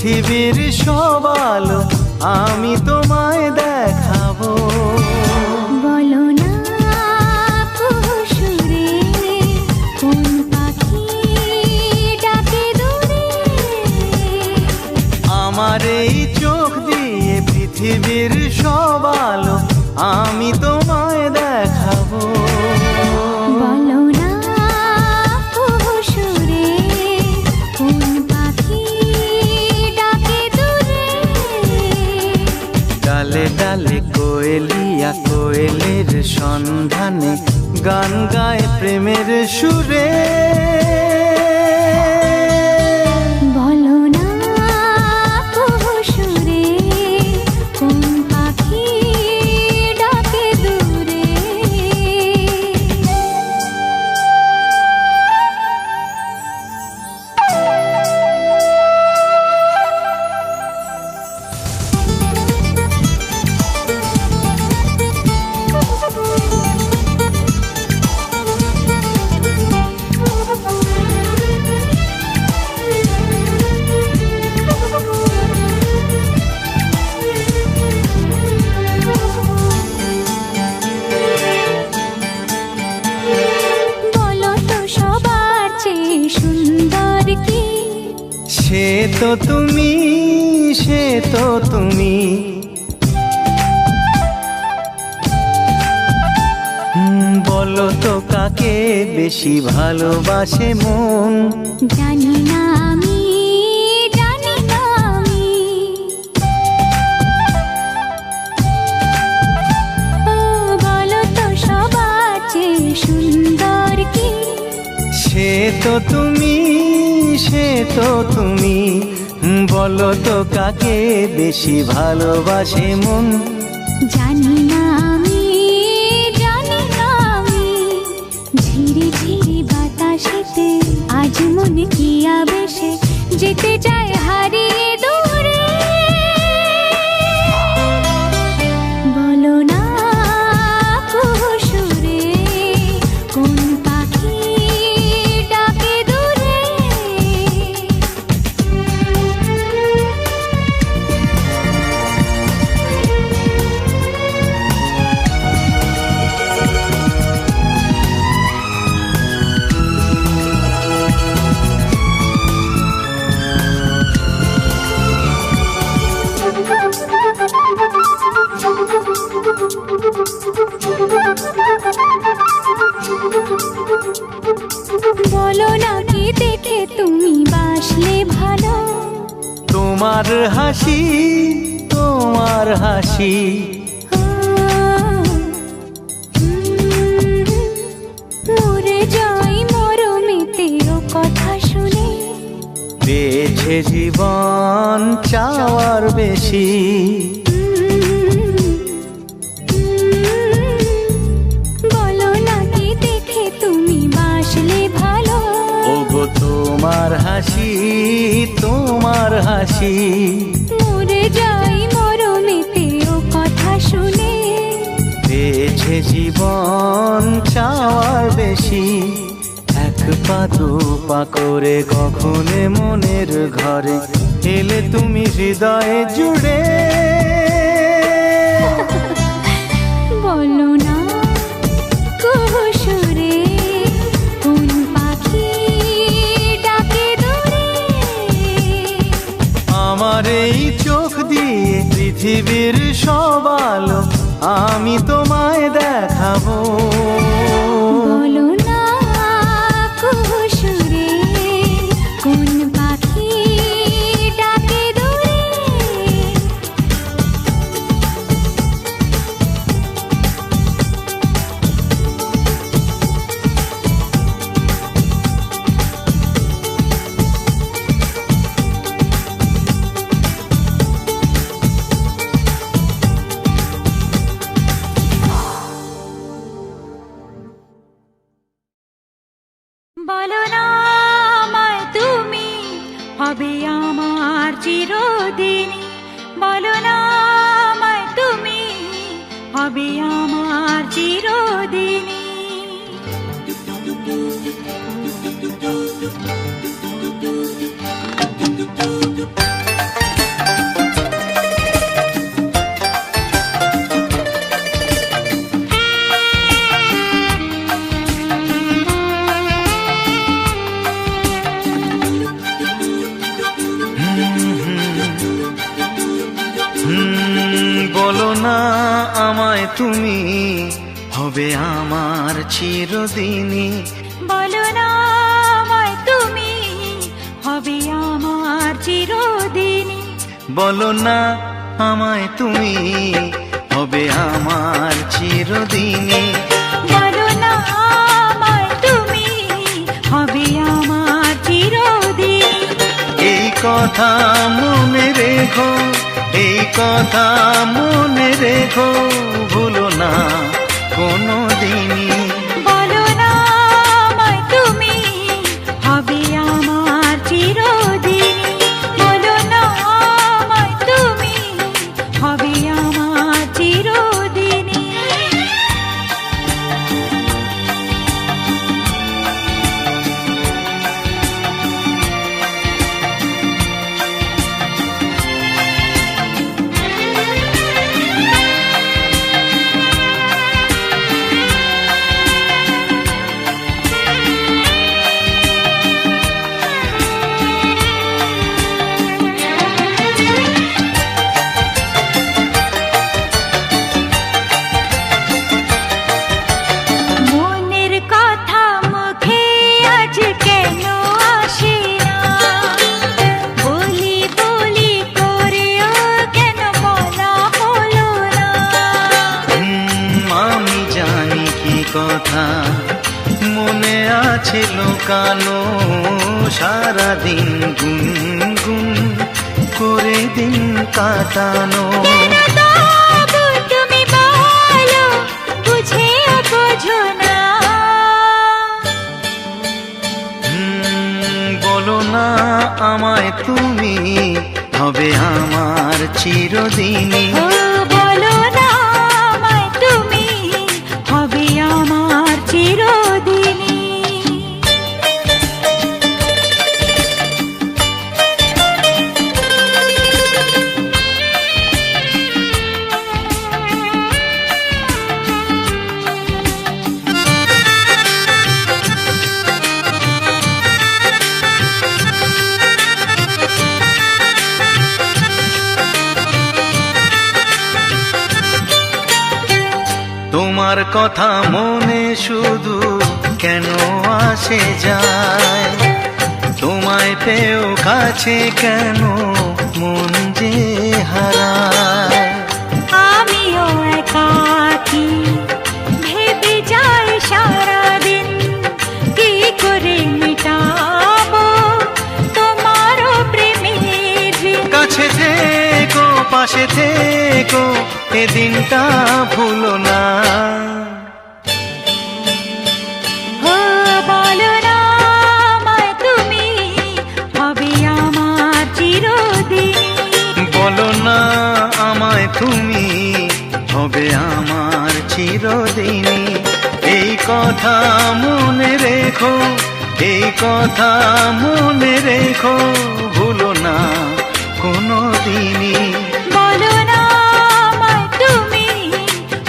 পৃথিবীর সব আলো আমি তোমায় দেখাবো। বলো না কুহুসুরে কোন পাখি ডাকে দূরে। আমার এই চোখ দিয়ে পৃথিবীর সব আলো আমি তোমায় দেখাবো। বলো না কুহুসুরে কোন পাখি ডাকে দূরে। ডালে ডালে কোয়েলিয়া কোয়েলের সন্ধানে গান গায় প্রেমের সুরে। বলো না কুহুসুরে কোন পাখি ডাকে দূরে। বলো তো সবার চেয়ে সুন্দর কি? সে তো তুমি, সে তো তুমি। বলো তো কাকে বেশি ভালোবাসে মন? জানি না আমি, জানি না আমি। ও বলো তো সবার চেয়ে সুন্দর কি? সে তো তুমি, সে তো তুমি। বলো তো কাকে বেশি ভালোবাসে মন? জানি না আমি, জানি না আমি। ঝিরি ঝিরি বাতাসেতে আজ মনে কি আবেশে যেতে চায় হারিয়ে দূরে। বলো না কুহুসুরে কোন পাখি ডাকে দূরে। বলো না কি দেখে তুমি বাসলে ভালো। তোমার হাসি, তোমার হাসি। মরে যাই মরমেতে ও কথা শুনে। বেছে জীবন চাওয়ার বেশি। বলো না কি দেখে তুমি বাসলে ভালো। ওগো তোমার হাসি, তোমার হাসি। মরে যাই মরমেতে ও কথা শুনে। বেছে জীবন চাওয়ার বেশি। এক পা দু পা করে কখনে মনের ঘরে এলে তুমি হৃদয়ে জুড়ে। বলো না কুহুসুরে কোন পাখি ডাকে দূরে। আমার এই চোখ দিয়ে পৃথিবীর সব আলো আমি তোমায় দেখাবো। বলো না কুহুসুরে কোন পাখি ডাকে দূরে। বলো না আমায় তুমি হবে আমার চিরদিনই। বলো না আমায় তুমি হবে আমার চিরদিনই। তুমি হবে আমার চিরদিনই। বলো না আমায় তুমি হবে আমার চিরদিনই। বলো না আমায় তুমি হবে আমার চিরদিনই। বলো না আমায় তুমি হবে আমার চিরদিনই। এই কথা মনে রেখো, এই কথা মনে রেখো, ভুলো না কোনো দিনই। বলো না আমায় তুমি হবে আমার চিরদিনই। বলো না আমায় তুমি হবে আমার চিরদিনই। মনের কথা মুখে আজ কেন আসে না? বলি বলি করেও কেন বলা হলো না? আমি জানি কি কথা মনে আছে লুকানো, সারাদিন গুনগুন করে দিন কাটানো। কেন তবু তুমি বলো বুঝেও বোঝো না? বলো না আমায় তুমি হবে আমার চিরদিনই। ও বলো না আমায় তুমি হবে আমার চিরদিনই। তোমার কথা মনে শুধু কেন আসে যায়, তোমায় পেয়েও কাছে কেন মন যে হারায়। আমিও একাকী ভেবে যাই সারাদিন কি করে মিটাবো তোমারও প্রেমের ঋণ। কাছে থেকো পাশে থেকো এ দিনটা ভুলো না। ও বলো না আমায় তুমি হবে আমার চিরদিনই। বলো না আমায় তুমি হবে আমার চিরদিনই। এই কথা মনে রেখো, এই কথা মনে রেখো, ভুলো না কোনো দিনই। বলো না আমায় তুমি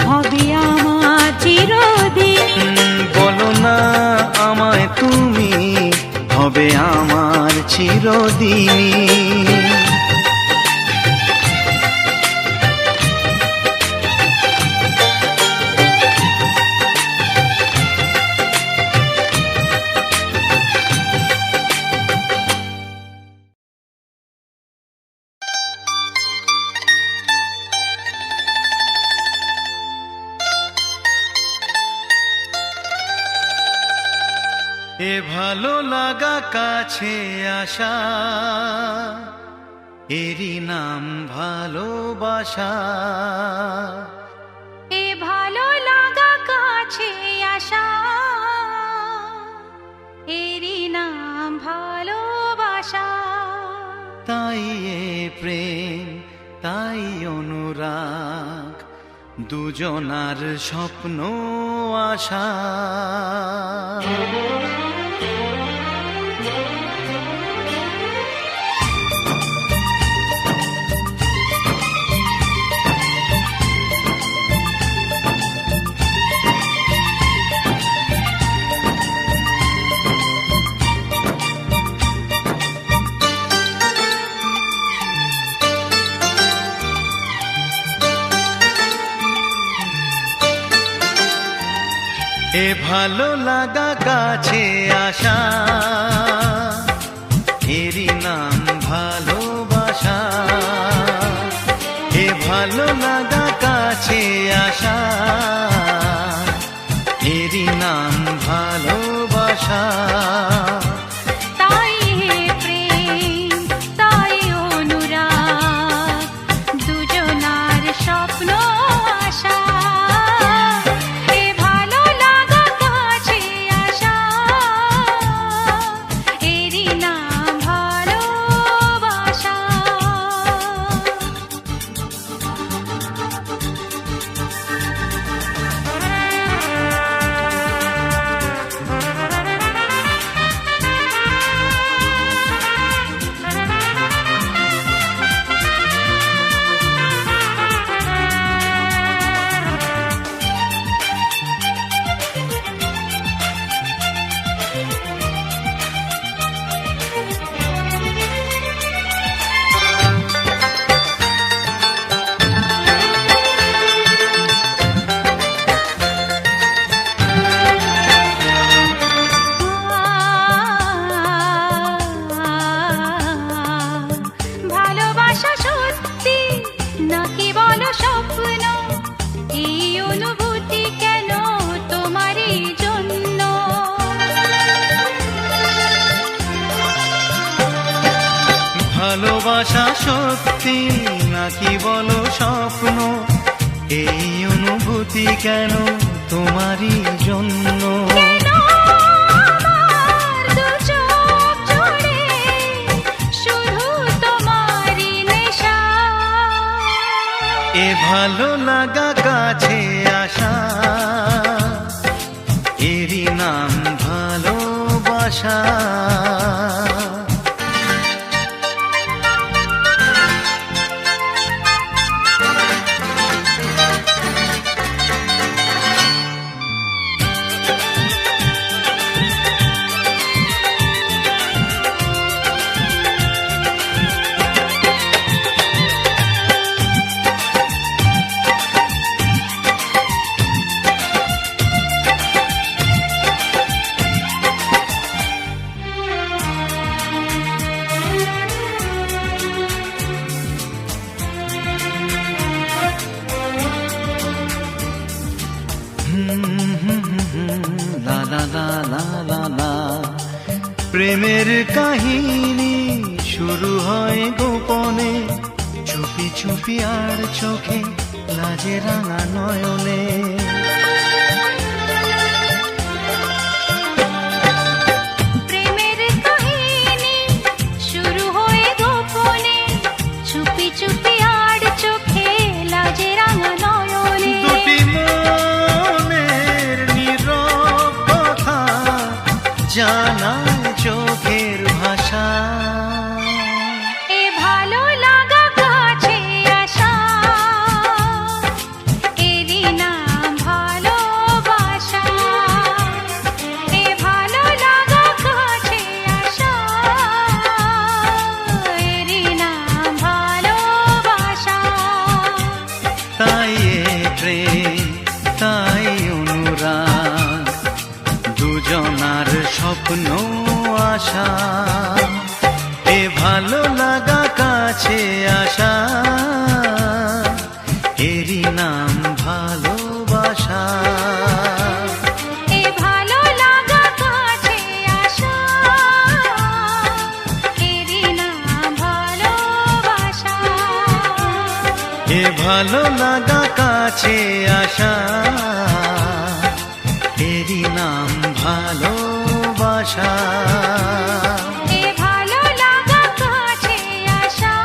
হবে আমার চিরদিনই। বলো না আমায় তুমি হবে আমার চিরদিনই। এ ভালো লাগা কাছে আসা, এরই নাম ভালোবাসা। এ ভালো লাগা কাছে আসা এরই নাম ভালোবাসা। তাই এ প্রেম, তাই অনুরাগ, দুজনার স্বপ্ন আশা। এ ভালো লাগা কাছে আসা, এরই নাম ভালোবাসা। এ ভালো লাগা কাছে আসা, এরই নাম ভালোবাসা। তাই হে প্রেম, তাই অনুরাগ, দুজনার স্বপ্ন আশা। এ ভালো লাগা কাছে আসা, এরই নাম ভালোবাসা। ভালোবাসা সত্যি নাকি বলো স্বপ্ন, এই অনুভূতি কেন তোমারই জন্য? ভালোবাসা সত্যি নাকি বলো স্বপ্ন, এই অনুভূতি কেন তোমারই জন্য? কেন আমার দু চোখ জুড়ে শুধু তোমারই নেশা? এ ভালো লাগা কাছে আসা, এরই নাম ভালোবাসা। লা লা লা লা লা লা। প্রেমের কাহিনী শুরু হয় গোপনে, চুপি চুপি আর চোখে, লাজে রাঙা নয়নে। প্রেমের কাহিনী শুরু হয়ে গোপনে, চুপি চুপি আর চোখে, লাজে রাঙা নয়নে। দুটি মনের নীরব কথা জানায় চোখের ভাষা। এ ভালো লাগা কাছে আসা, এরই নাম ভালোবাসা। এ ভালো লাগা কাছে আসা, এরই নাম ভালোবাসা। তাই এ প্রেম, তাই অনুরাগ, দুজনার স্বপ্ন আশা। এ ভালো লাগা কাছে আসা, এরই নাম ভালোবাসা। এ ভালো লাগা কাছে আসা, এরই নাম ভালোবাসা। এ ভালো লাগা কাছে আসা, এরই নাম ভালোবাসা। এ ভালো লাগা কাছে আসা,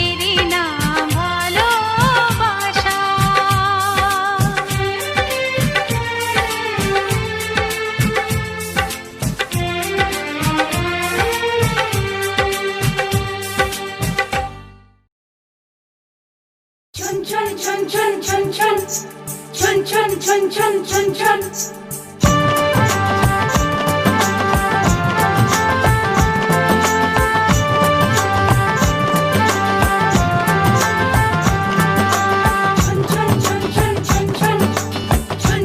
এরই নাম ভালোবাসা। chun chun chun chun chun chun chun chun chun chun chun chun chun chun chun chun chun chun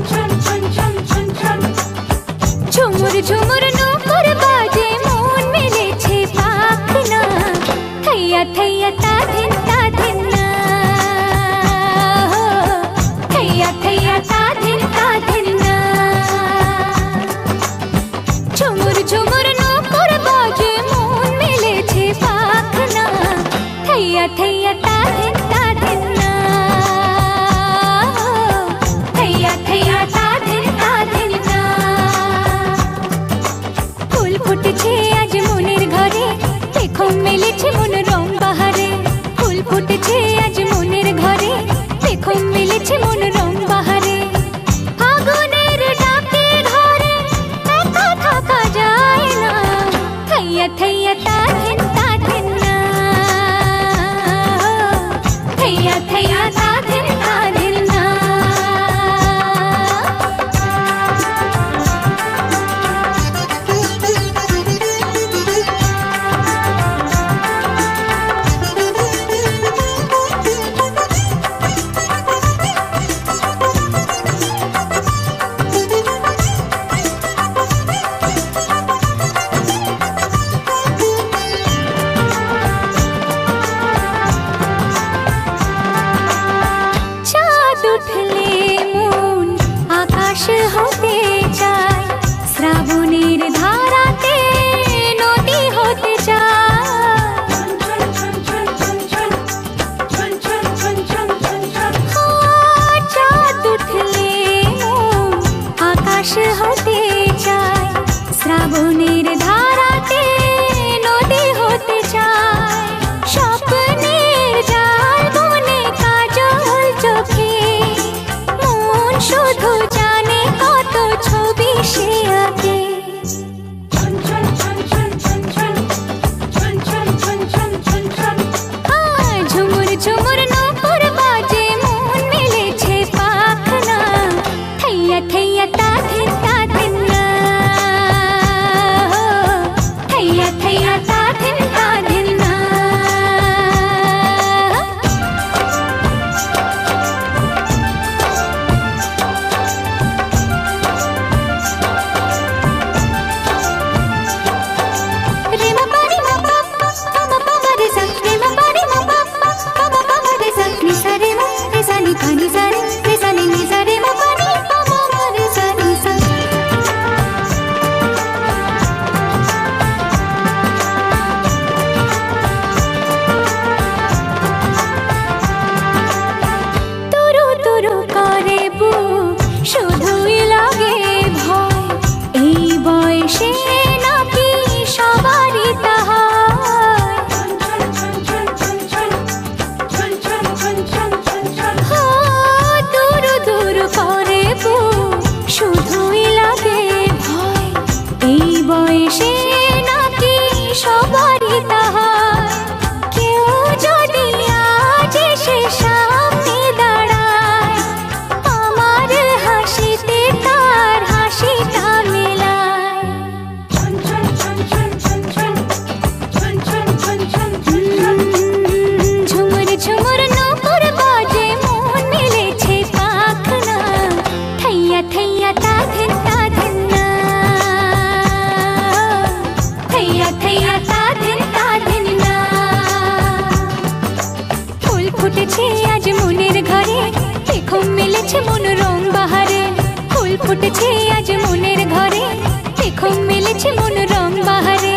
উঠেছে মন রং বাহারে,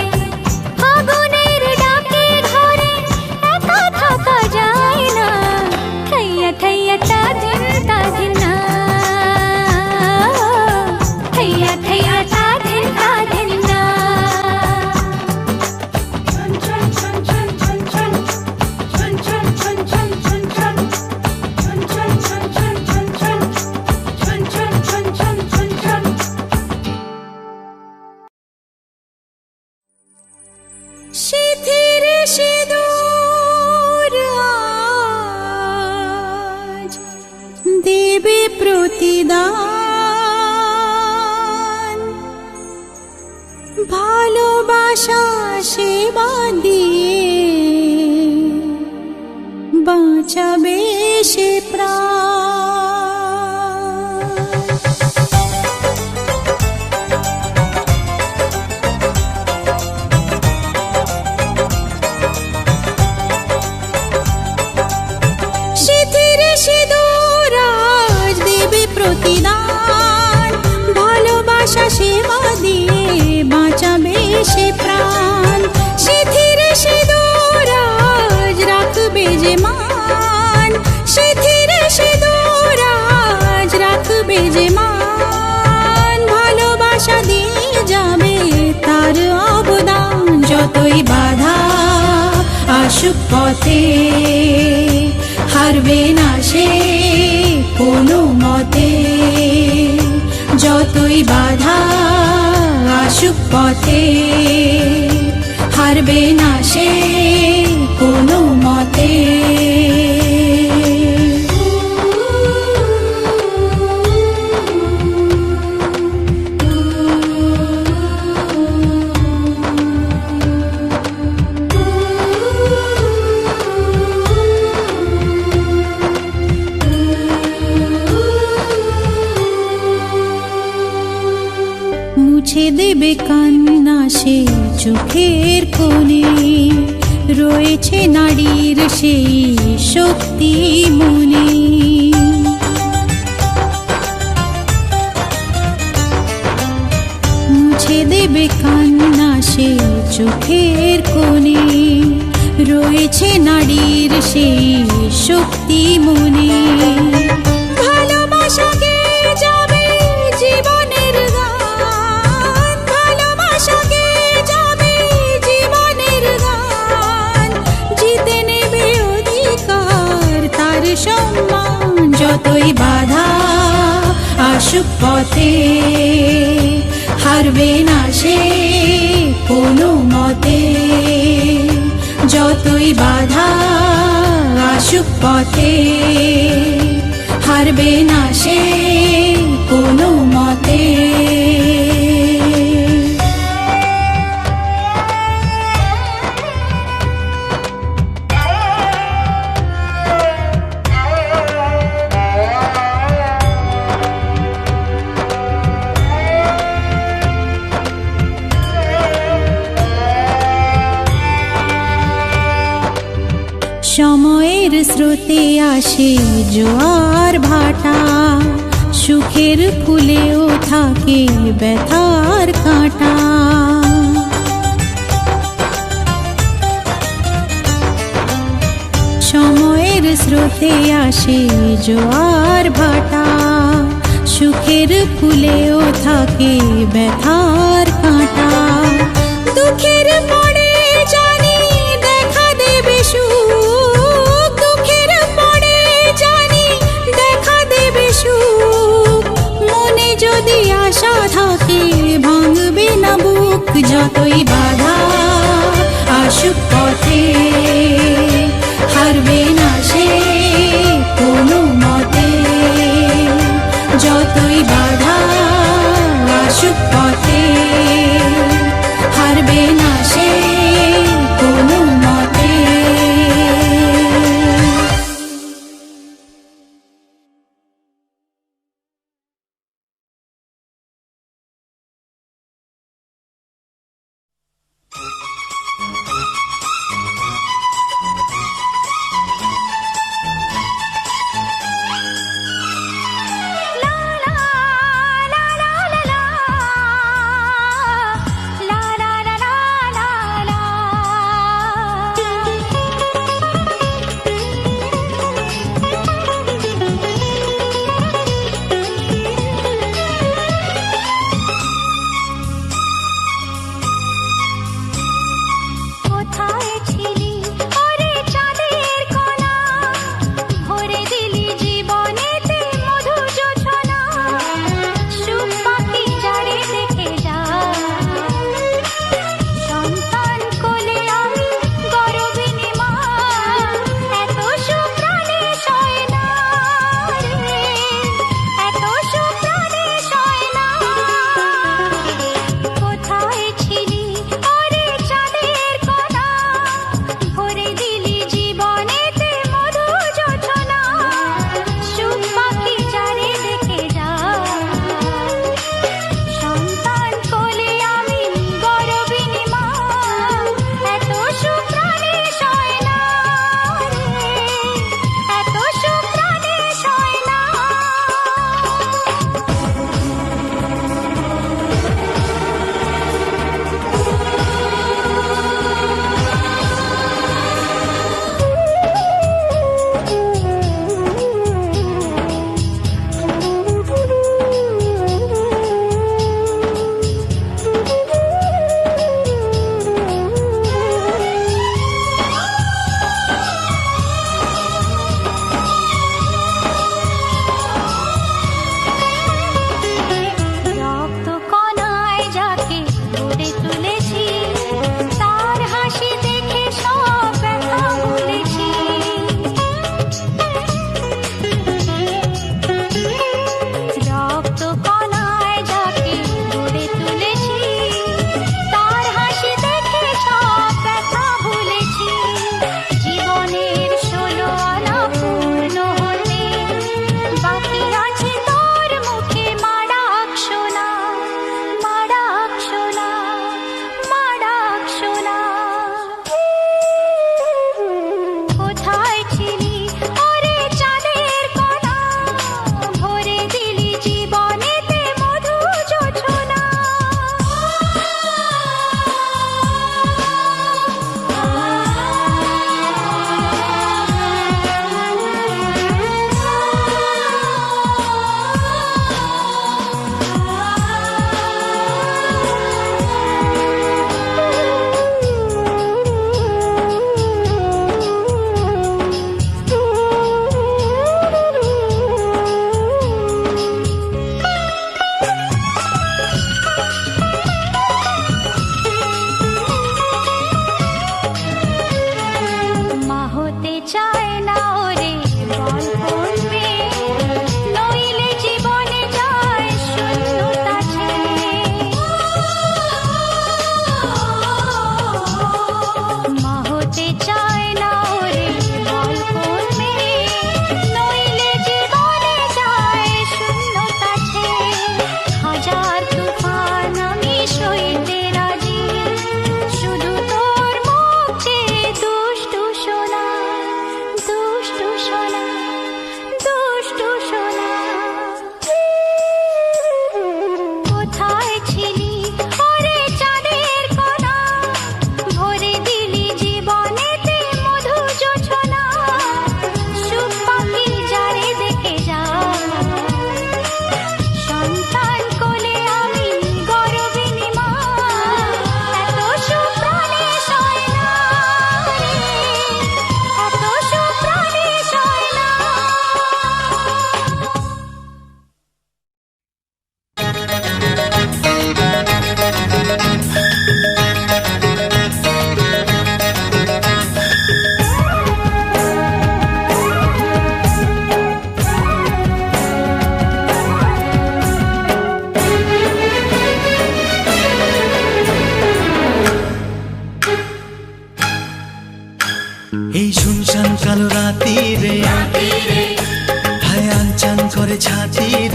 আগুনের ডাকে ঘরে একা থাকা যায় না, থাইয়া থাইয়া তাদিন তাদিন না, থাইয়া থাইয়া তাদিন তাদিন না। সিঁথির সিঁদুর আজ দেবে প্রতিদান, ভালোবাসা সেবা দিয়ে বাঁচাবে সে প্রাণ। সিঁথির সিঁদুর আজ দেবে প্রতিদান, ভালোবাসা সেবা দিয়ে বাঁচাবে সে প্রাণ। সিঁথির সিঁদুর আজ রাখবে যে মান, সিঁথির সিঁদুর আজ রাখবে যে মান, ভালোবাসা দিয়ে যাবে তার অবদান। যতই বাধা আসুক পথে হারবে না সে কোনো মতে, যতই বাধা আসুক পথে হারবে না সে কোনো মতে। মুছে দেবে কান্না সে চোখের কোণে, রয়েছে নারীর সেই শক্তি মনে। মুছে দেবে কান্না সে চোখের কোণে, রয়েছে নারীর সেই শক্তি মনে। ভালোবাসাকে যাবে জীবনের গান, ভালোবাসাকে যাবে জীবনের গান, জিতে নেবে অধিকার তার সম্মান। যতই বাধা আসুক পথে হারবে না সে কোনো মতে, যতই বাধা আসুক পথে হারবে না সে কোনো মতে। সময়ের স্রোতে আসে জোয়ার ভাটা, সুখের ফুলেও থাকে ব্যথার কাঁটা। সময়ের স্রোতে আসে জোয়ার ভাটা, সুখের ফুলেও থাকে ব্যথার কাঁটা। দুঃখের পরে জানি দেখা দেবে সুখ, দুঃখের পরে জানি দেখা দেবে সুখ, মনে যদি আশা থাকে ভাঙবে না বুক। যতই বাধা আসুক পথে হারবে না সে কোনো মতে, যতই বাধা আসুক পথে হারবে না সে কোনো মতে।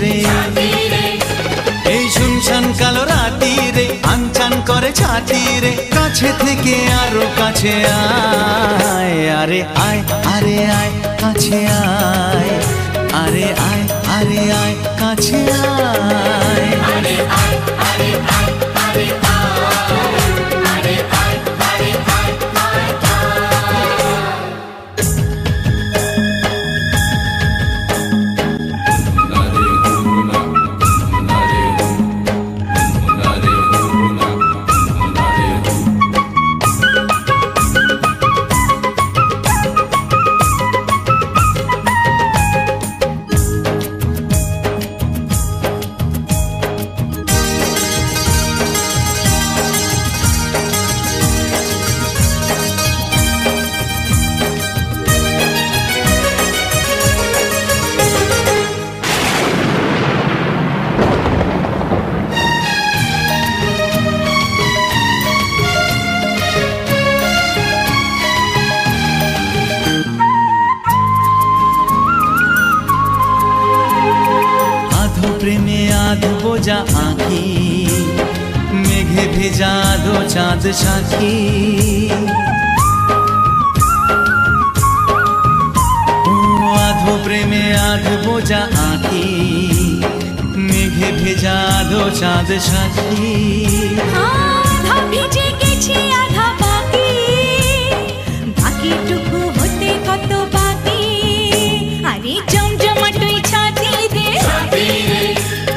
রে এই শুনশান কালো রাতি রে আনচান করে ছাতি রে কাছে থেকে আরো কাছে আয় আরে আয় আরে আয় কাছে আয় আরে আয় আরে আয় কাছে আয় আরে আয় আরে আয় আরে আরে আয় আরে আয় প্রেমে আধো বোঝা আঁখি মেঘে ভেজা দো চাঁদ সাক্ষী ও আধো প্রেমে আধো বোঝা আঁখি মেঘে ভেজা দো চাঁদ সাক্ষী আধা ভিজে গেছি আধা বাকি বাকিটুকু হতে কত বাকি আরে জমজমাটুই ছাতি দে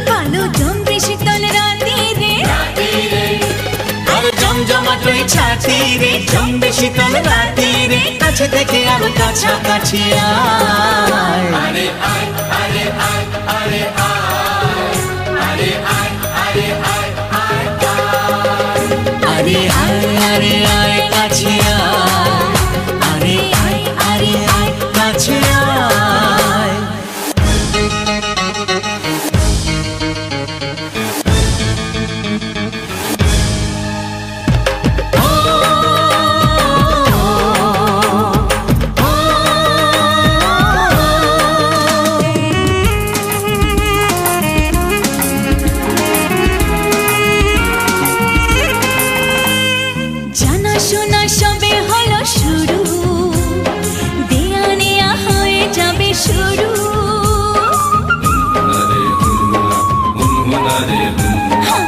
কালো জমবে শীতল রাতি রে আর জমজমাটুই ছাতি রে জমবে শীতল রাতি রে কাছে থেকে আরো কাছাকাছি আয় আরে আয় আরে আয় আরে আরে আয় আরে আয় আরে আয় আরে আয় কাছে আয় আরে আয় আরে আয় কাছে আয় জানা শোনা সবে হলো শুরু দেয়া নেয়া হয়ে যাবে শুরু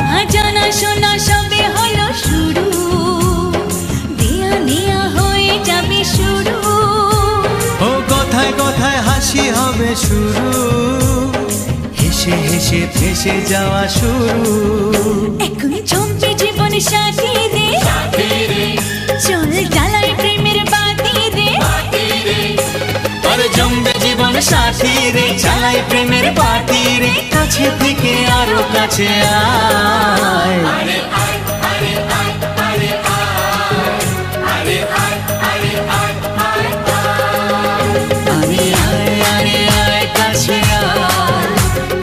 হ্যাঁ জানা শোনা সবে হলো শুরু দেয়া নেয়া হয়ে যাবে শুরু ও কথায় কথায় হাসি হবে শুরু হেসে হেসে ভেসে যাওয়া শুরু এখন জমবে জীবন সাথী রে চল জ্বালাই প্রেমের বাতি রে আর জমবে জীবন সাথী রে চালাই প্রেমের বাতি রে কাছে থেকে আরো কাছে আয় আরে আয় আরে আয় আরে আরে আয় আরে আয় আরে আয় আরে আয় কাছে আয়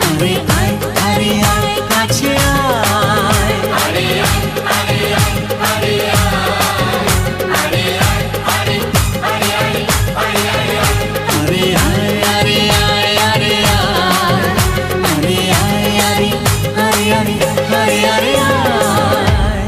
আরে আয় আরে আয় কাছে আয় আরে আয় আরে আয় আরে আরে আয় আরে আরে আরে আরে আরে আয় আরে আয় আরে আয় আরে আয় আরে আরে আরে আরে আরে আয়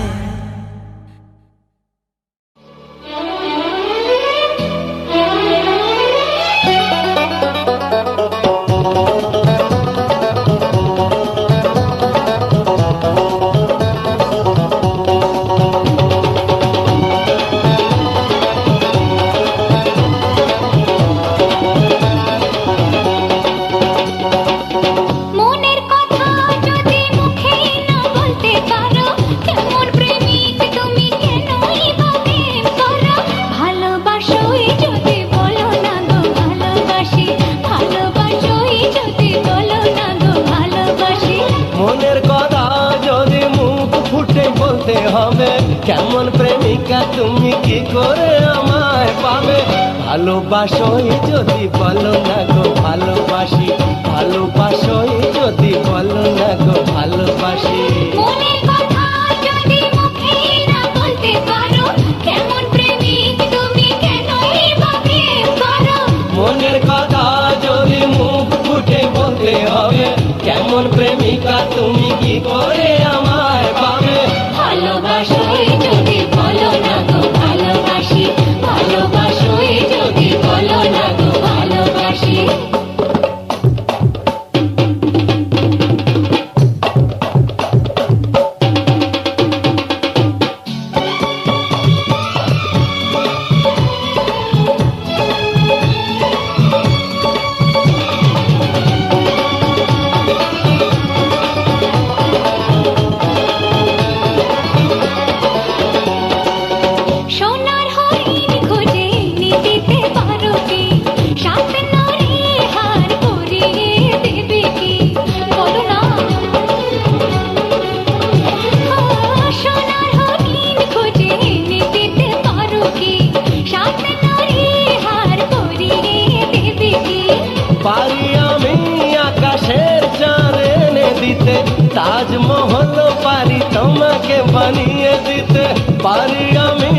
মনের কথা যদি মুখে না বলতে পারো কেমন প্রেমিক তুমি কেনই বা প্রেম করো ভালোবাসোই যদি বলো না গো ভালোবাসি ভালোবাসোই যদি বলো না গো ভালোবাসি মনের কথা যদি মুখ ফুটে বলতে হবে কেমন প্রেমিকা তুমি কি করে আমায় পাবে ভালোবাসোই যদি বলো না গো ভালোবাসি ভালোবাসোই যদি বলো না গো ভালোবাসি মনের কথা যদি মুখে না বলতে পারো কেমন প্রেমিক তুমি কেনই বা প্রেম করো মনের কথা যদি মুখ ফুটে বলতে হবে কেমন কেমন প্রেমিকা তুমি কি করে আমায় পাবে ভালোবাসোই যদি বলো না গো ভালোবাসি ভালোবাসোই যদি বলো না গো ভালোবাসি সোনার হরিণ খোঁজে এনে দিতে পারো কি সাত নরে হার পরিয়ে দেবে কি বলো না সোনার হরিণ খোঁজে এনে দিতে পারো কি সাত নরে হার পরিয়ে দেবে কি পারি আমি আকাশের চাঁদ এনে দিতে তাজমহল পারি তোমাকে বানিয়ে দিতে পারি আমি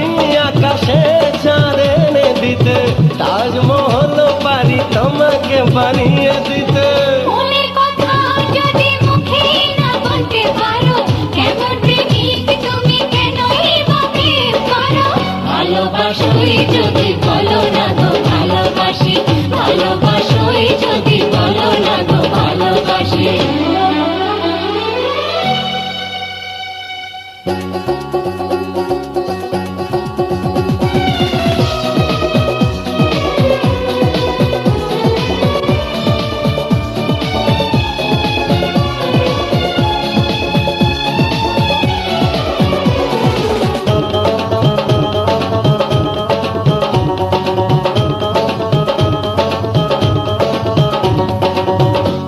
আকাশের চাঁদ এনে দিতে তাজমহল পারি তোমাকে বানিয়ে দিতে মনের কথা যদি মুখে না বলতে পারো কেমন প্রেমিক তুমি কেন এইভাবে করো ভালোবাসোই যদি বলো না গো ভালোবাসি ভালোবাসোই যদি বলো না গো ভালোবাসি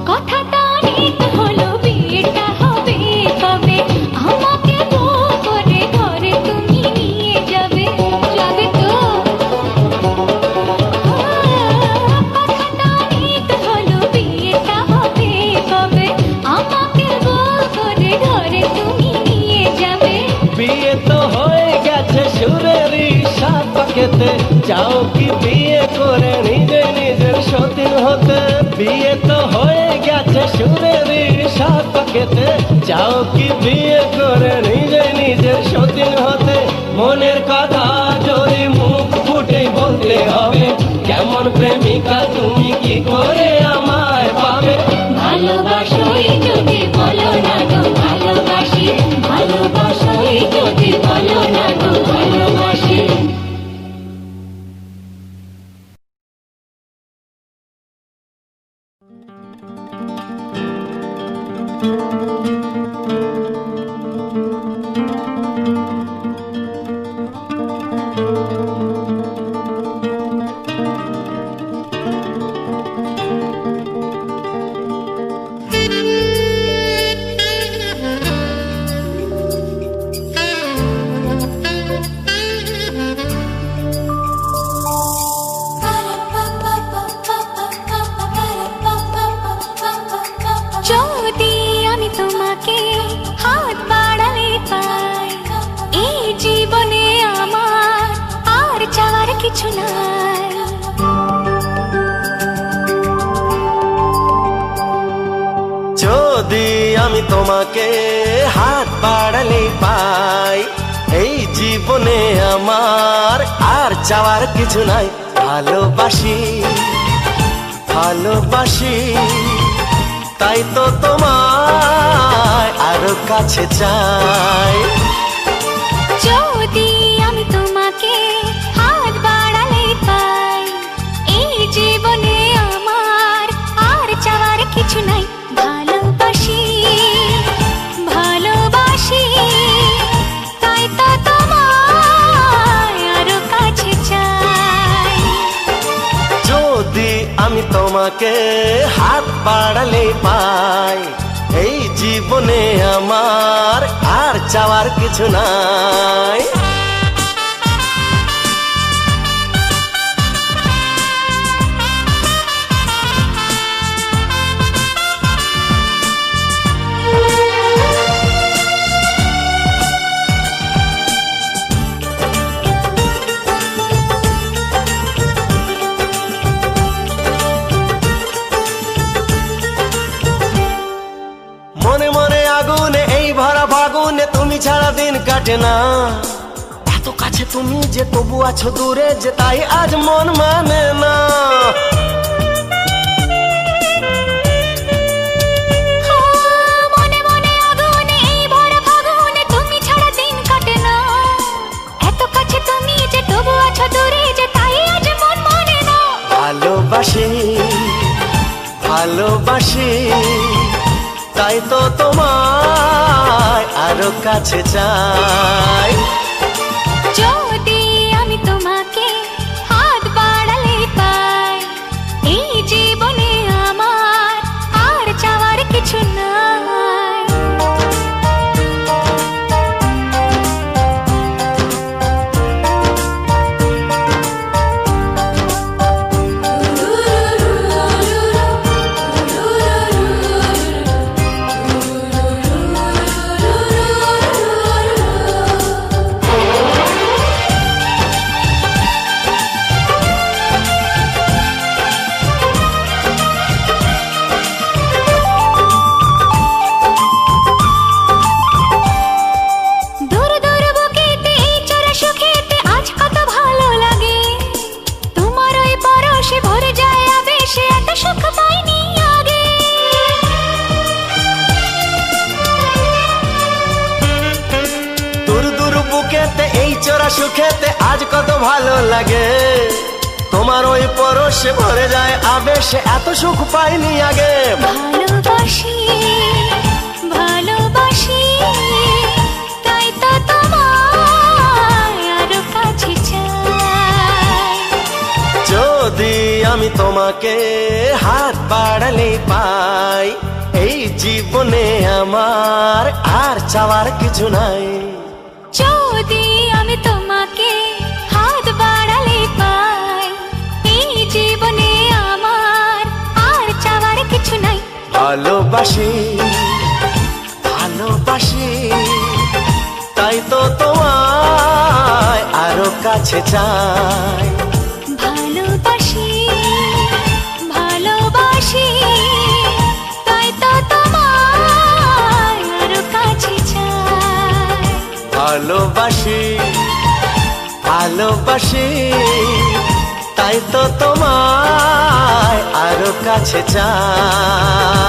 কথাটা অনেক হলো বিয়েটা হবে কবে আমাকে বউ করে ঘরে তুমি নিয়ে যাবে যাবে তো কথাটা অনেক হলো বিয়েটা হবে কবে আমাকে বউ করে ঘরে তুমি নিয়ে যাবে বিয়ে তো হয়ে গেছে সুরেরই সাত পাকেতে চাও কি বিয়ে করে নিজে নিজের সতীন হতে বিয়ে তো হয়ে গেছে সুরেরই সাত পাকেতে চাও কি বিয়ে করে নিজে নিজের সতীন হতে মনের কথা যদি মুখ ফুটে বলতে হবে কেমন প্রেমিকা তুমি কি করে আমায় পাবে ভালোবাসোই যদি বলো না গো ভালোবাসি ভালোবাসোই যদি বলো না গো ভালোবাসি যদি আমি তোমাকে হাত বাড়ালে পাই এই জীবনে আমার আর চাওয়ার কিছু নাই যদি আমি তোমাকে হাত বাড়ালে পাই এই জীবনে আমার আর চাওয়ার কিছু নাই ভালোবাসি ভালোবাসি তাই তো তোমায় আরো কাছে চাই যদি আমি তোমাকে হাত বাড়ালে পাই এই জীবনে আমার আর চাওয়ার কিছু নাই ভালোবাসি ভালোবাসি তাই তো তোমায় আরো কাছে চাই যদি আমি তোমাকে হাত বাড়ালে পাই এই জীবনে আমার আর চাওয়ার কিছু নাই তুমি ছাড়া দিন কাটে না, এত কাছে তুমি যে তবু আছো দূরে, যে তাই আজ মন মানে না। মনে মনে আগুনে এই ভরা ফাগুনে তুমি ছাড়া দিন কাটে না, এত কাছে তুমি যে তবু আছো দূরে, যে তাই আজ মন মানে না। ভালোবাসি ভালোবাসি তাই তো তোমায় আরো কাছে চাই। যদি আমি তোমাকে হাত বাড়ালে পাই, এই জীবনে আমার আর চাওয়ার কিছু নাই। দূর দূর বুকেতে এই চোরা সুখেতে আজ কত ভালো লাগে, তোমার ওই পরশে ভরে যায় আবেশে, এত সুখ পাইনি আগে। দূর দূর বুকেতে এই চোরা সুখেতে আজ কত ভালো লাগে, তোমার ওই পরশে ভরে যায় আবেশে, এত সুখ পাইনি আগে। ভালোবাসি ভালোবাসি তাই তো তোমায় আরো কাছে চাই। যদি আমি তোমাকে হাত বাড়ালে পাই, এই জীবনে আমার আর চাওয়ার কিছু নাই। যদি আমি তোমাকে হাত বাড়ালে পাই, এই জীবনে আমার আর চাওয়ার কিছু নাই। ভালোবাসি ভালোবাসি তাই তো তোমায় আরো কাছে চাই। ভালোবাসি ভালোবাসি তাই তো তোমায় আরো কাছে চাই। ভালোবাসি ভালোবাসি তাই তো তোমায় আরো কাছে চাই।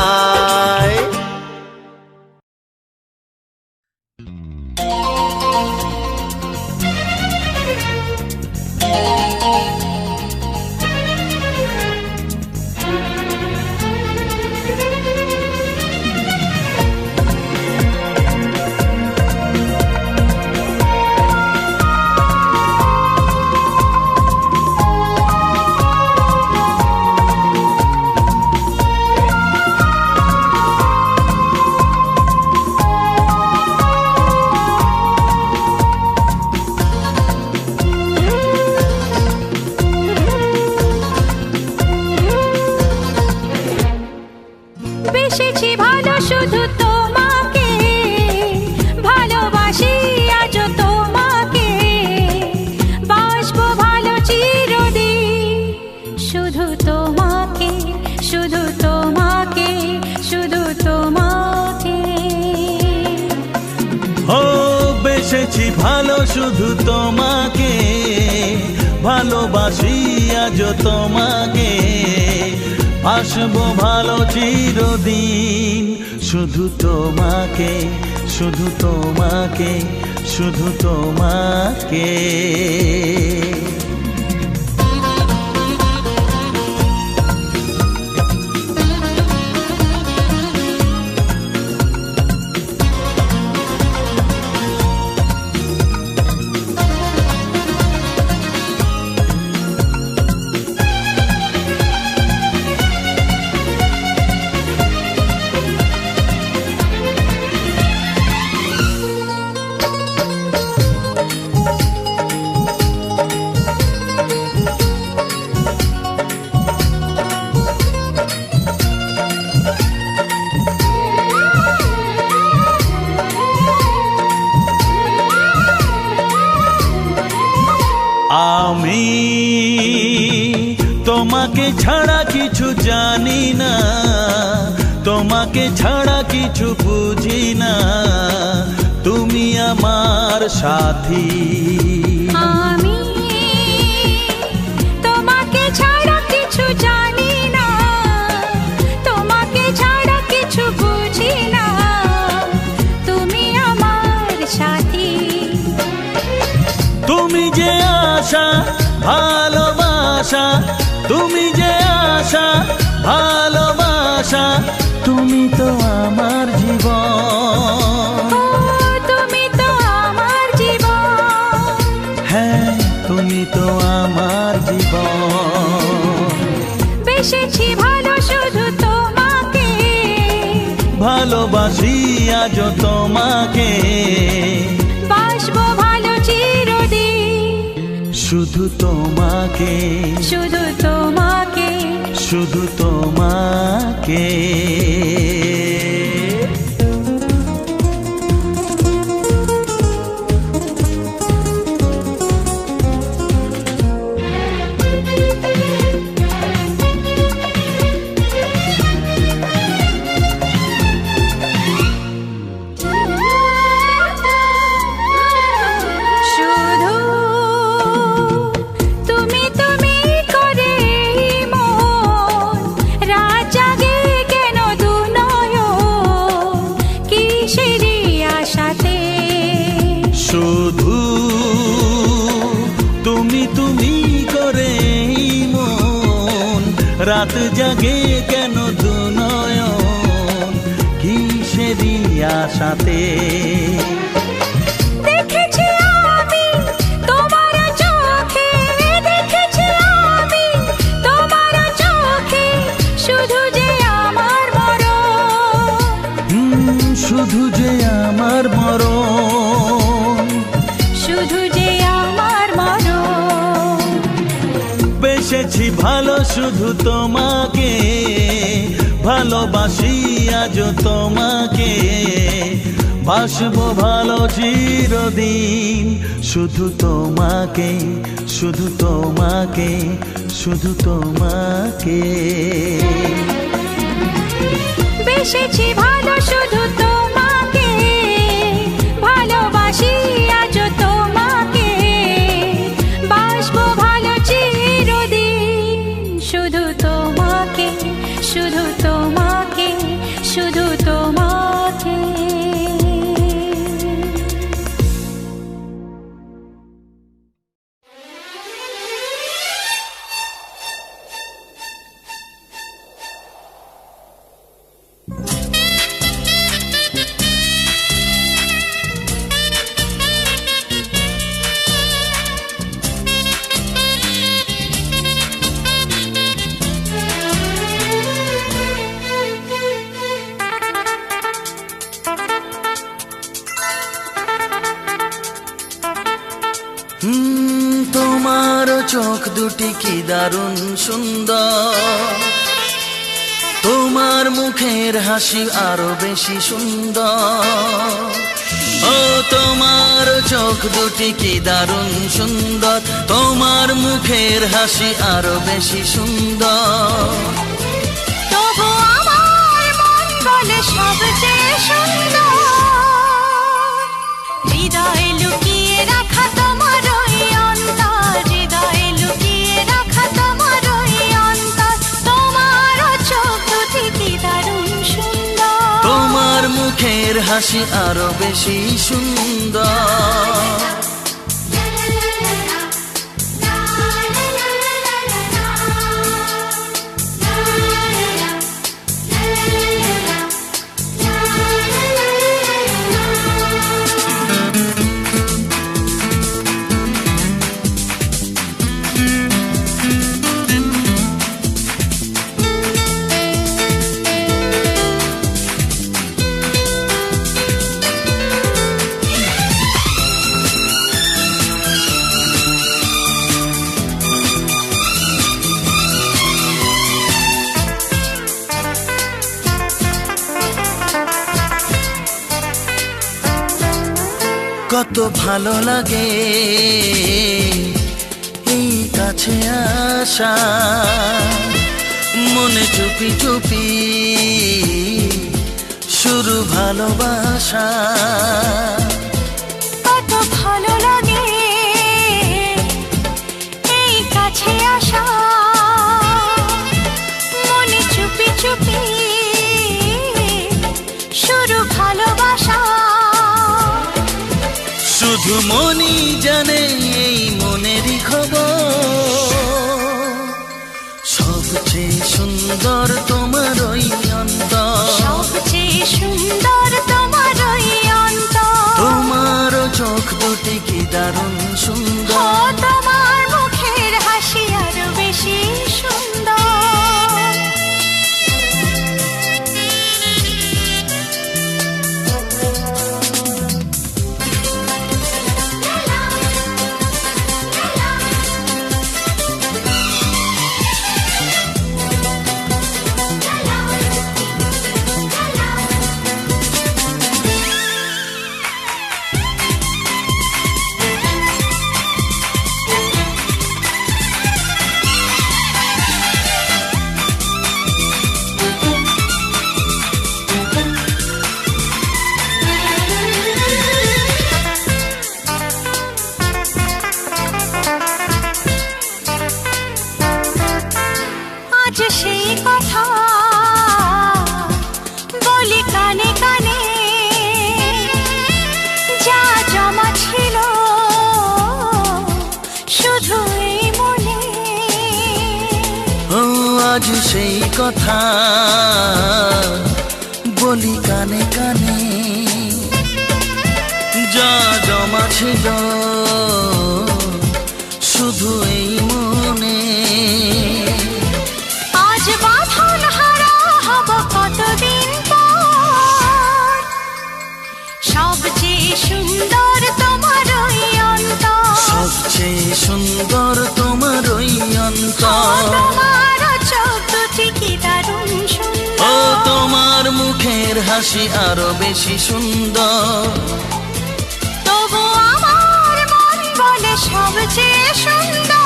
বেসেছি ভালো শুধু তোমাকে, ভালোবাসি আজ তোমাকে, বাসবো ভালো চিরদিন শুধু তোমাকে, শুধু তোমাকে, শুধু তোমাকে। ও বেসেছি ভালো শুধু তোমাকে, ভালোবাসি আজ তোমাকে, আসবো ভালো চিরদিন শুধু তোমাকে, শুধু তোমাকে, শুধু তোমাকে। আমি তোমাকে ছাড়া কিছু জানি না, তোমাকে ছাড়া কিছু বুঝি না, তুমি আমার সাথী। আমি তোমাকে ছাড়া কিছু জানি না, তোমাকে ছাড়া কিছু বুঝি না, তুমি আমার সাথী। তুমি যে আশা ভালোবাসা, তুমি যে আশা ভালোবাসা, তুমি তো আমার জীবন। ও তুমি তো আমার জীবন, হ্যাঁ তুমি তো আমার জীবন। বেসেছি ভালো শুধু তোমাকে, ভালোবাসি আজ তোমাকে, বাসবো ভালো চিরদিন, শুধু তোমাকে, শুধু তোমাকে, শুধু তোমাকে। শুধু তুমি তুমি করে মন রাত জাগে কেন দু নয়ন, কিসেরই আশাতে। শুধু তুমি তুমি করে মন রাত জাগে কেন দু নয়ন, কিসেরই আশাতে। দেখেছি আমি তোমার চোখে, দেখেছি আমি তোমার চোখে, শুধু যে আমার মরণ, শুধু যে আমার মরণ, শুধু যে আমার মরণ। বেসেছি ভালো শুধু তোমাকে, ভালোবাসি আজ তোমাকে, বাসবো ভালো চিরদিন, শুধু তোমাকে, শুধু তোমাকে, শুধু তোমাকে। বেসেছি ভালো শুধু তোমাকে, ভালোবাসি আজ তোমাকে, বাসবো ভালো চিরদিন, শুধু তোমাকে, শুধু তোমাকে, শুধু তোমাকে। তোমার চোখ দুটি কি দারুণ সুন্দর, তোমার মুখের হাসি আরো বেশি সুন্দর। ও তোমার চোখ দুটি কি দারুণ সুন্দর, তোমার মুখের হাসি আরো বেশি সুন্দর। তবু আমার মন বলে সবচেয়ে সুন্দর, হৃদয়ে লুকিয়ে রাখা তোমার ওই অন্তর, হৃদয়ে লুকিয়ে রাখা তোমার ওই অন্তর, তোমার চোখ দুটি কি দারুণ সুন্দর, তোমার মুখের হাসি আরো বেশি সুন্দর। কত ভালো লাগে এই কাছে আসা, মনে চুপি চুপি শুরু ভালোবাসা, কত ভালো লাগে এই কাছে আসা, মনে চুপি চুপি শুরু ভালোবাসা। শুধু মনই জানে এই মনেরই খবর, সবচেয়ে সুন্দর তোমার ওই অন্তর, সবচেয়ে সুন্দর তোমার ওই অন্তর। তোমার চোখ দুটি কি দারুণ ও সুন্দর, তোমার মুখের হাসি আরো বেশি সুন্দর। আজ সেই কথা বলি কানে কানে, যা জমা ছিল শুধু এই মনে। ও আজ সেই কথা বলি কানে কানে, যা জমা ছিল শুধু এই মনে। আজ বাঁধন হারা হব কতদিন পর, সবচেয়ে সুন্দর তোমার ওই অন্তর, সবচেয়ে সুন্দর তোমার ওই অন্তর, তোমার চোখ দুটি কি দারুণ ও সুন্দর। তোমার মুখের হাসি আরো বেশি সুন্দর, তবু আমার মন বলে সবচেয়ে সুন্দর।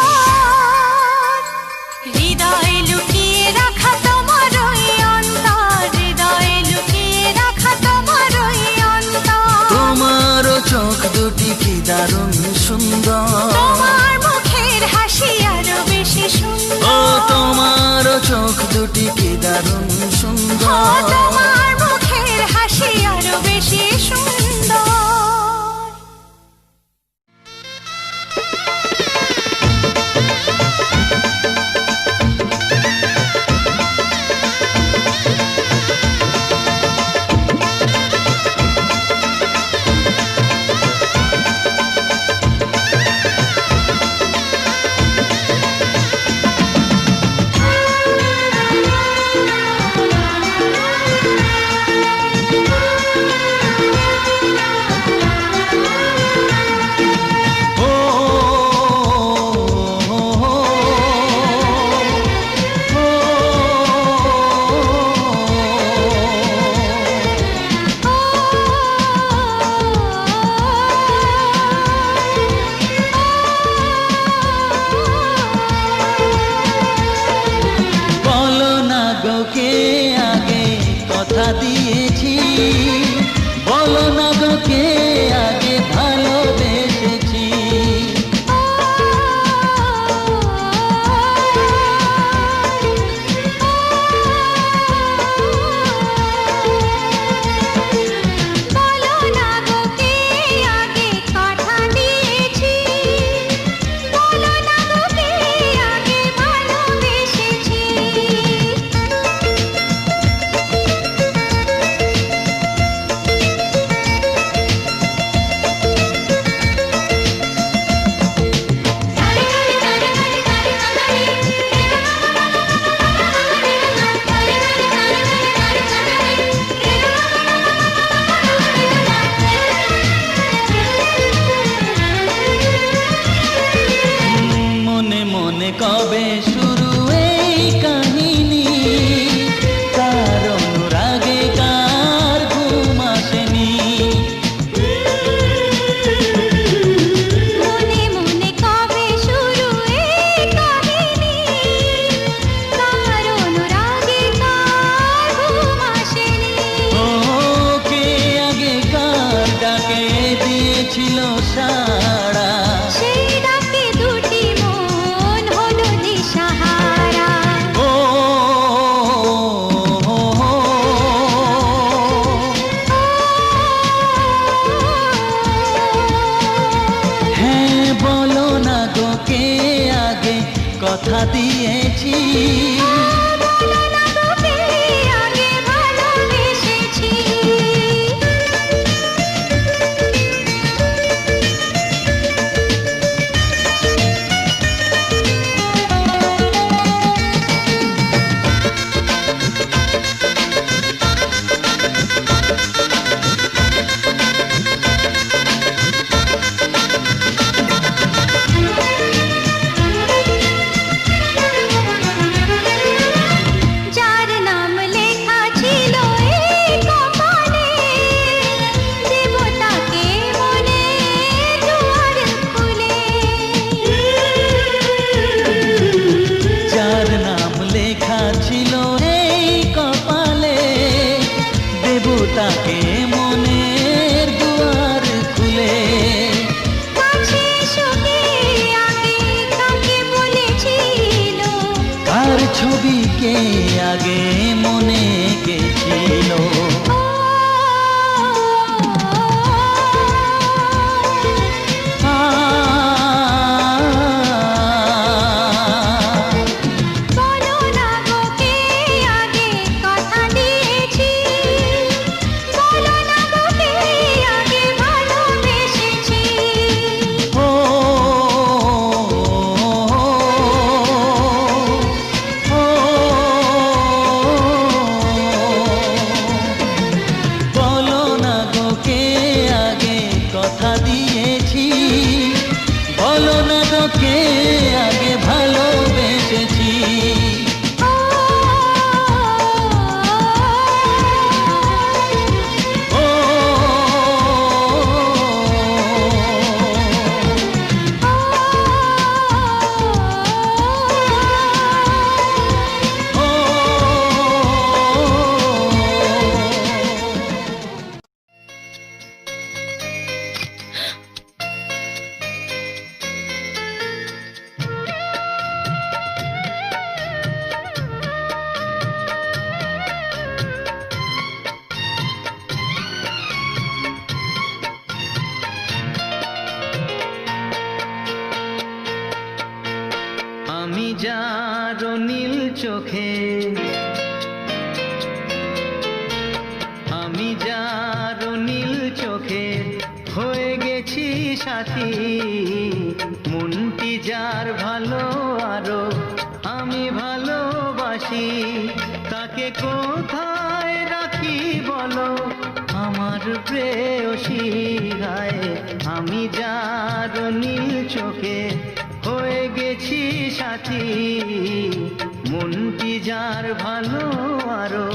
হৃদয়ে লুকিয়ে রাখা তোমার ওই অন্তর, হৃদয়ে লুকিয়ে রাখা তোমার ওই অন্তর। তোমার চোখ দুটি কি দারুণ সুন্দর, তোমার মুখের হাসি আরো বেশি ও সুন্দর। তোমার চোখ দুটি কি দারুণ ও সুন্দর। তোমার মুখের হাসি আরো বেশি সুন্দর। দিয়েছিল সাড়া। সেই ডাকে দুটি মন হলো দিশাহারা। ও হ্যাঁ, বলো না গো কে আগে কথা দিয়েছি। বলো না গো কে আগে ভালোবেসেছি। যার নাম লেখা ছিল এই কপালে, দেব তাকে মনের দুয়ার খুলে। যার নাম লেখা ছিল এই কপালে, দেব তাকে মনের দুয়ার খুলে। কাছে এসো কে আগে কাকে বলেছিল, কার ছবি কে আগে মনে গেছিল। বলো না গো কে আগে কথা দিয়েছি। বলো না গো কে আগে ভালোবেসেছি। ও বলো না গো কে আগে কথা দিয়েছি। বলো না গো কে আগে ভালোবেসেছি। ও আমি যার নীল চোখে, আমি যার নীল চোখে হয়ে গেছি সাথী। মনটি যার ভালো আরো আমি ভালোবাসি। তাকে কোথায় রাখি বলো আমার প্রেয়সী গায়ে। আমি যার নীল চোখে হয়ে গেছি সাথী। মনটি যার ভালো আরো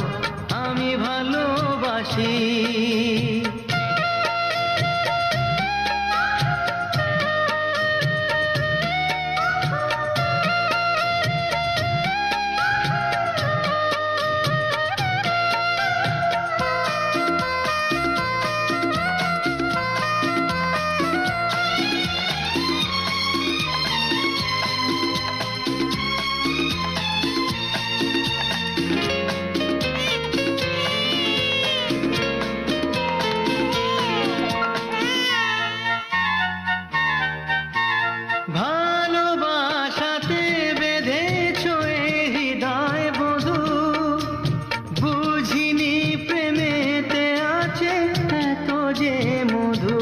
আমি ভালোবাসি। ভালোবাসাতে বেঁধেছ এ হৃদয় বধূ, বুঝিনি প্রেমেতে আছে এত যে মধু।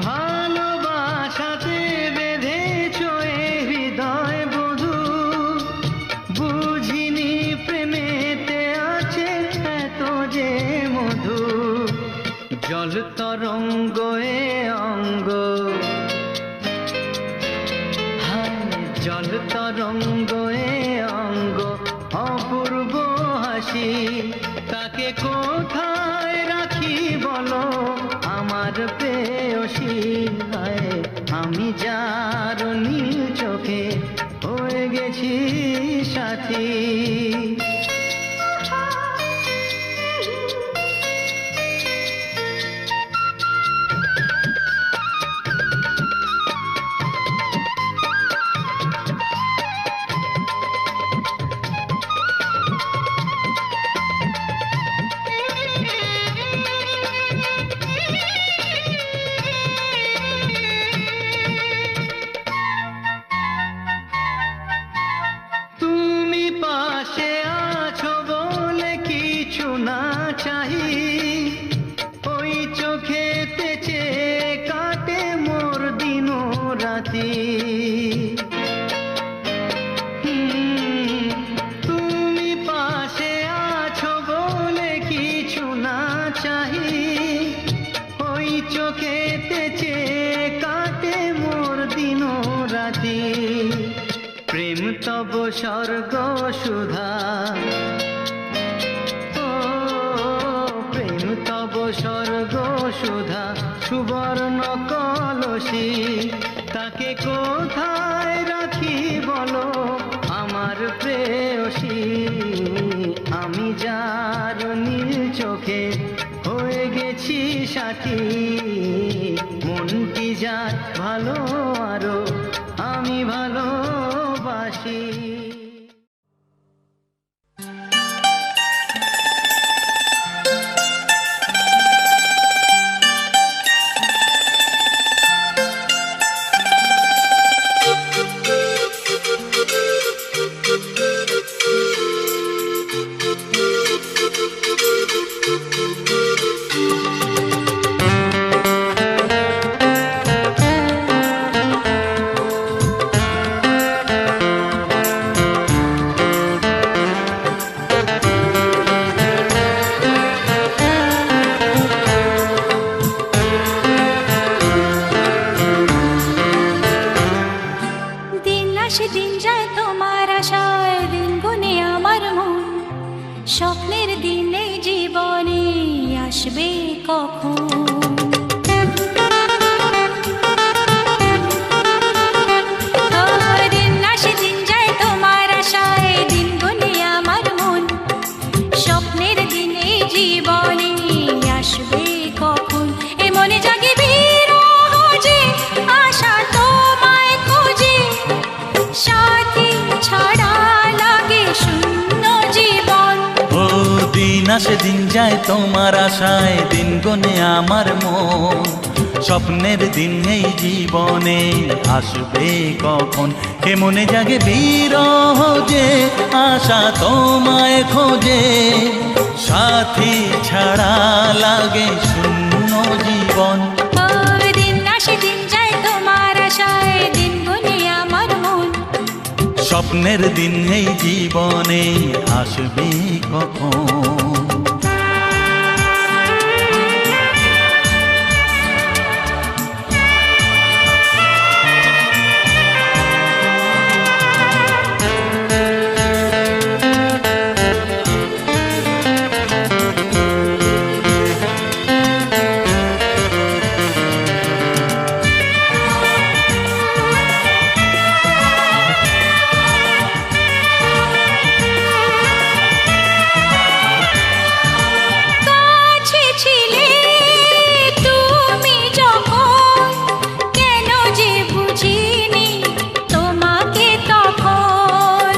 ভালোবাসাতে বেঁধেছ এ হৃদয় বধূ, বুঝিনি প্রেমেতে আছে এত যে মধু। জল তরঙ্গ এ অঙ্গ, হায় জল তরঙ্গ এ অঙ্গ অপূর্ব হাসি। তাকে কোথায় রাখি বলো আমার প্রেয়সী গায়ে। আমি যার নীল চোখে হয়ে গেছি সাথী। চাহি ওই চোখেতে চেয়ে কাটে মোর দিন রাতি তুমি পাশে আছো বলে কিছু না চাহি ওই চোখেতে চেয়ে কাটে মোর দিন রাতি প্রেম তব স্বর্গ সুধা ও প্রেম তব স্বর্গ সুধা সুবর্ণ কলসি তাকে কোথায় রাখি বলো আমার প্রেয়সী আমি যার নীল চোখে হয়ে গেছি সাথী মনটি যার ভালো আরো আমি ভালোবাসি দিন যায় তোমার আশায় দিন গুনে আমার মন স্বপ্নের দিনে জীবনে আসবে কখন দিন আসে দিন যায় তোমার আশায় দিন গুনে আমার মন স্বপ্নের দিনে জীবনে আসবে কখন এ মনে জাগে বিরহ যে আশা তোমায় খোঁজে সাথী ছাড়া লাগে শূন্য জীবন ও দিন আসে দিন যায় তোমার আশায় দিন গনে আমার মন স্বপ্নের দিন এই জীবনে আসবে কখন কে মনে জাগে বিরহ যে আশা তোমায় খোঁজে সাথী ছাড়া লাগে শূন্য জীবন দিন আসে দিন যায় তোমার আশায় দিন গুনে আমার মন স্বপ্নের দিন এই জীবনে আসবে কখন কাছে ছিলে তুমি যখন কেন যে বুঝিনি তোমাকে তখন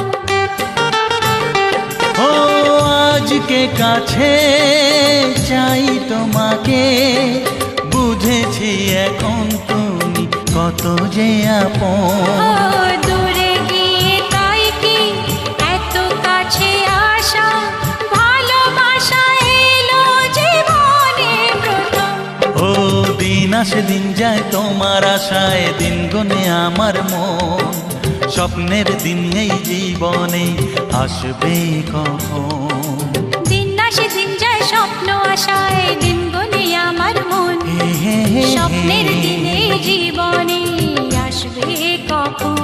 ও আজকে কাছে চাই তোমাকে বুঝেছি এখন তুমি কত যে আপন দূরে গিয়ে তাই কি এত কাছে আসা ভালোবাসা এলো জীবনে প্রথম ও দিন আসে দিন যায় তোমার আশায় দিন গনে আমার মন স্বপ্নের দিন এই জীবনে আসবে কখন দিন আসে দিন যায় স্বপ্ন আশায় দিন গুনে আমার মন হে হে হে স্বপ্নের দিনে জীবনে আসবে কখন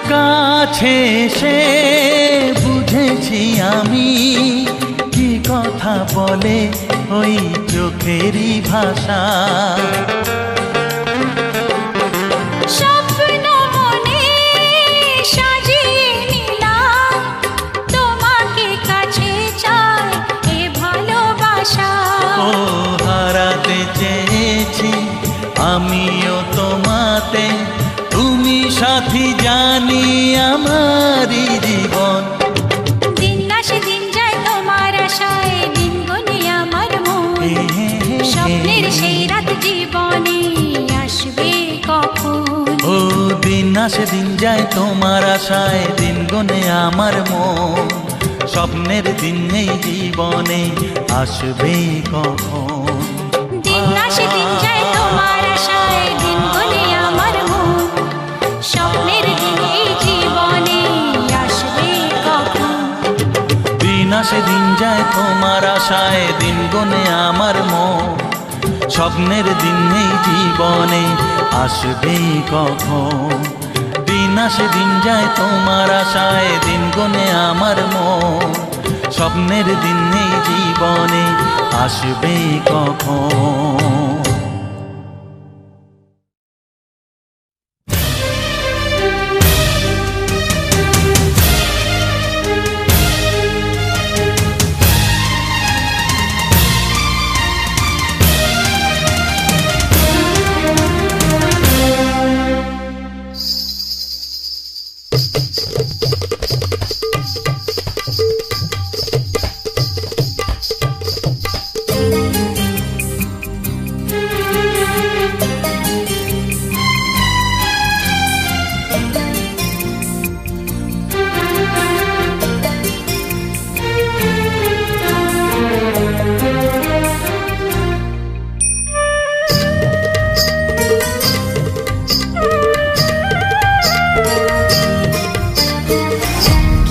কাছে এসে বুঝেছি আমি কি কথা বলে ওই চোখেরই ভাষা স্বপ্ন মনে সাজিয়ে নিলাম তোমাকে কাছে চাই এ পথে, তুমি সাথী জানি আমারই জীবন। দিন আসে দিন যায় তোমার আশায়, দিন গুনে আমার মন। স্বপ্নের সেই রাত জীবনে আসবে কখন? ও দিন আসে দিন যায় তোমার আশায়, দিন গুনে আমার মন। স্বপ্নের দিন এই জীবনে আসবে কখন? দিন আসে দিন যায় তোমার আশায়, দিন গুনে আমার মন। স্বপ্নের দিন এই জীবনে আসবে কখন? দিন আসে দিন যায় তোমার আশায়, দিন গুনে আমার মন। স্বপ্নের দিন এই জীবনে আসবে কখন? দিন আসে দিন যায় তোমার আশায়, দিন গুনে আমার মন। স্বপ্নের দিন এই জীবনে আসবে কখন?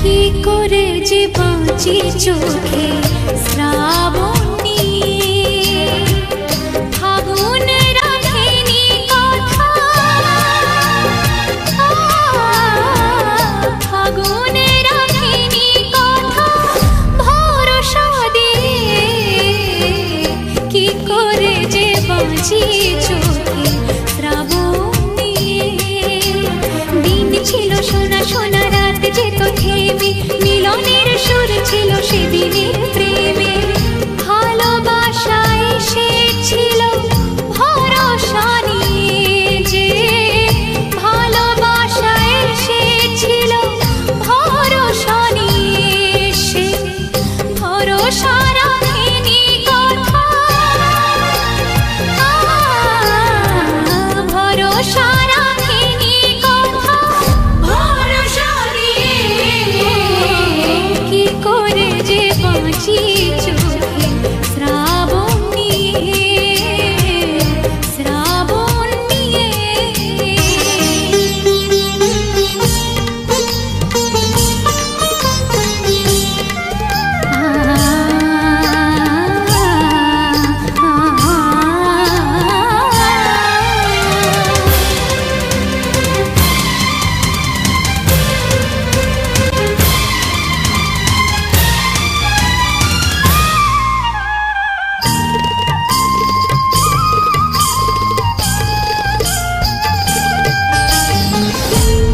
কি করে যে বাঁচি চোখে শ্রাবণ নিয়ে, ফাগুন রাখেনি কথা, ফাগুন রাখেনি কথা ভরসা দিয়ে। কি করে যে বাঁচি চোখে শ্রাবণ নিয়ে, দিন ছিল সোনা সোনা, রাত যেত থেমে, মিলনের সুর ছিল সেদিনের প্রেমে। ভালোবাসায় সে ছিল ভরসা নিয়ে, যে ভালোবাসায় সে ছিল ভরসা নিয়ে। সে ভরসা রাখেনি কথা, ভরসা রাখেনি কথা, ভরসা দিয়ে। কি করে যে বাঁচি চোখে শ্রাবণ নিয়ে, শ্রাবণ নিয়ে।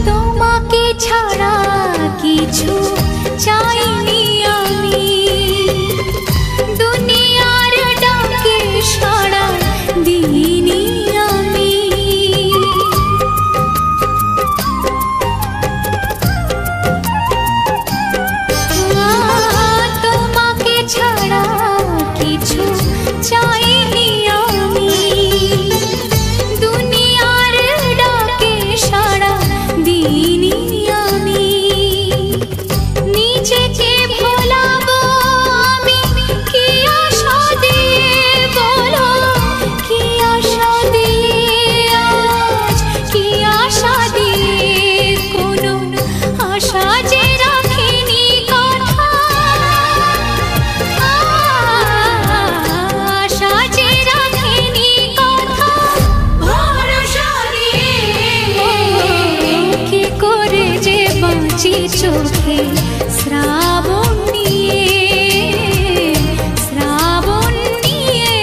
তোমাকে ছাড়া কিছু চাইনি আমি, দুনিয়ার ডাকে সাড়া দিইনি আমি। তোমাকে ছাড়া কিছু চাইনি আমি, দুনিয়ার ডাকে সাড়া দিইনি আমি। নিজেকে ভোলাবো আমি কি আশা দিয়ে, বলো কি আশা দিয়ে, আজ কি আশা দিয়ে। কোনো আশা যে রাখেনি কথা, আশা যে রাখেনি কথা, ভরসা দিয়ে। কি করে যে বাঁচি চোখে শ্রাবণ নিয়ে, শ্রাবণ নিয়ে।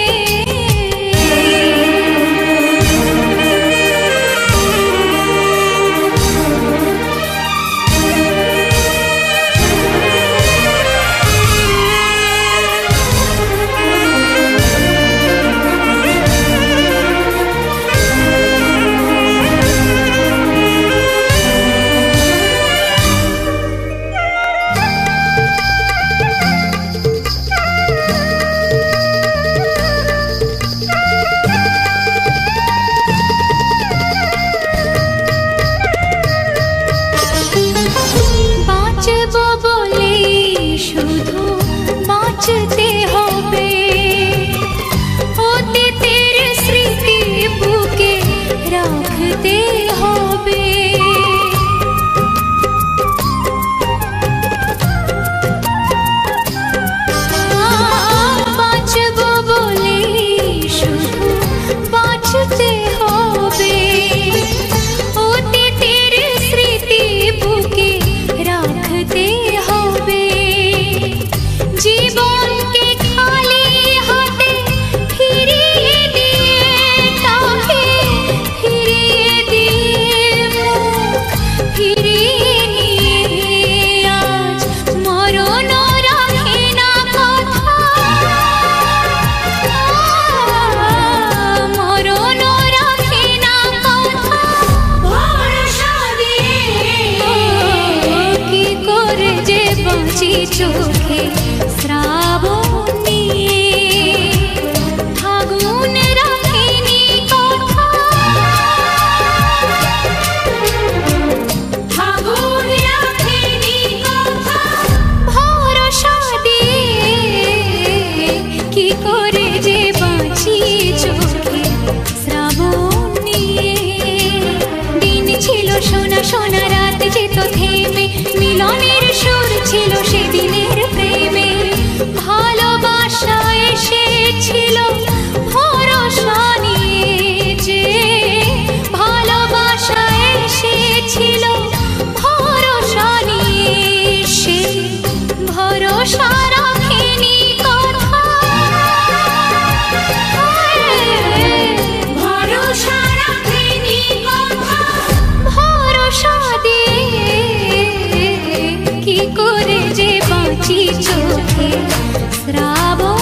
শ্রাবণ